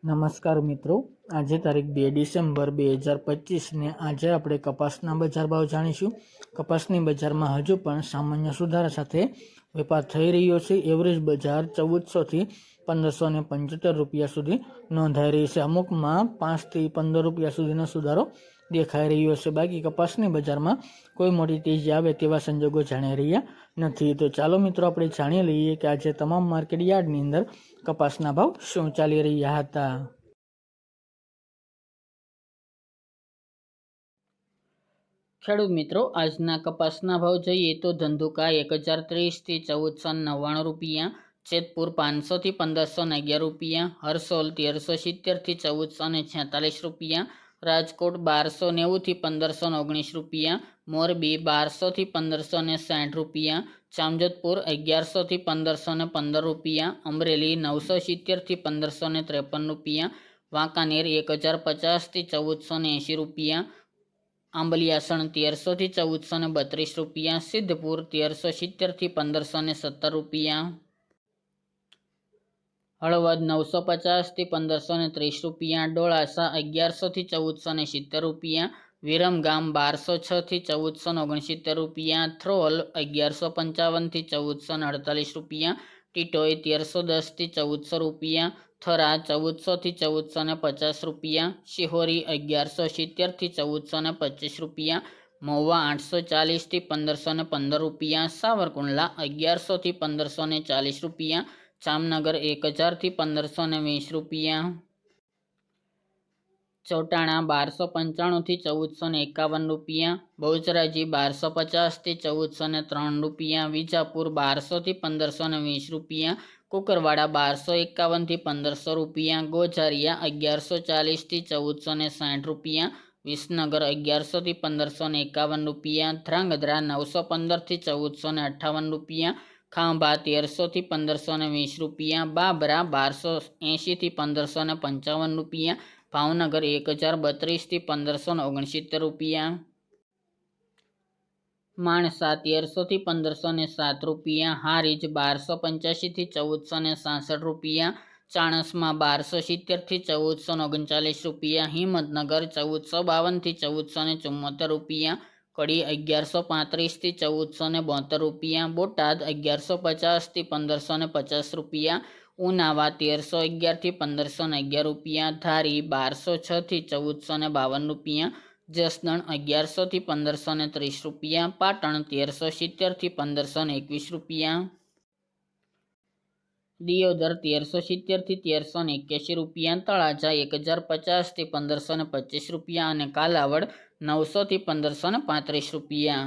નમસ્કાર મિત્રો, આજે તારીખ 2 ડિસેમ્બર 2025 ને આજે આપણે કપાસના બજાર ભાવ જાણીશું। કપાસની બજારમાં હજુ પણ સામાન્ય સુધારા સાથે વેપાર થઈ રહ્યો છે। એવરેજ બજાર 1400 થી 1575 રૂપિયા સુધી નોંધાઈ રહી છે। અમુકમાં 5 થી 15 રૂપિયા સુધીનો સુધારો દેખાઈ રહ્યો છે। બાકી કપાસની બજારમાં કોઈ મોટી તેજી આવે તેવા સંજોગો જાણી રહ્યા નથી। તો ચાલો મિત્રો આપણે જાણી લઈએ કે આજે તમામ માર્કેટ યાર્ડની અંદર કપાસના ભાવ શું ચાલી રહ્યા હતા। ખેડૂત મિત્રો, આજના કપાસના ભાવ જોઈએ તો ધંધુકા 1030 થી 1499 રૂપિયા, જેતપુર 500 થી 1511 રૂપિયા, હરસોલ 1370 થી 1446 રૂપિયા, રાજકોટ 1290 થી 1519 રૂપિયા, મોરબી 1200 થી 1560 રૂપિયા, જામજોધપુર 1100 થી 1515 રૂપિયા, અમરેલી 970 થી 1553 રૂપિયા, વાંકાનેર 1050 થી 1480 રૂપિયા, આંબલિયાસણ 1300 થી 1432 રૂપિયા, સિદ્ધપુર 1370 થી 1517 રૂપિયા, હળવદ 950 થી 1530 રૂપિયા, ડોળાસા 1100 થી 1470 રૂપિયા, વિરમગામ 1206 થી 1469 રૂપિયા, થ્રોલ 1155 થી 1448 રૂપિયા, ટીટોઈ 1310 થી 1400 રૂપિયા, થરા 1400 થી 1450 રૂપિયા, શિહોરી 1170 થી 1425 રૂપિયા, મહુવા 840 થી 1515 રૂપિયા, સાવરકુંડલા 1100 થી 1540 રૂપિયા, જામનગર 1000 થી 1520 રૂપિયા, ચોટાણા 1295 થી 1451 રૂપિયા, બહુચરાજી 1250 થી 1403 રૂપિયા, વિજાપુર 1200 થી 1520 રૂપિયા, કુકરવાડા 1251 થી 1500 રૂપિયા, ગોઝારિયા 1140 થી 1460 રૂપિયા, વિસનગર 1100 થી 1551 રૂપિયા, ધ્રાંગધ્રા 915 થી 1458 રૂપિયા, ખાંભા 1300 થી 1520 રૂપિયા, બાબરા 1280 થી 1555 રૂપિયા, ભાવનગર 1032 થી 1569 રૂપિયા, માણસા 1300 થી 1507 રૂપિયા, હારીજ 1285 થી 1466 રૂપિયા, ચાણસમાં 1270 થી 1439 રૂપિયા, હિંમતનગર 1452 થી 1474 રૂપિયા, કડી 1135 થી 1472 રૂપિયા, બોટાદ 1150 થી 1550 રૂપિયા, ઉનાવા 1311 થી 1511 રૂપિયા, ધારી 1206 થી 1452 રૂપિયા, જસદણ 1100 થી 1530 રૂપિયા, પાટણ 1370 થી 1521 રૂપિયા, દિયોદર 1370 થી 1381 રૂપિયા, તળાજા 1050 થી 1525 રૂપિયા અને કાલાવડ 900 થી 1535 રૂપિયા।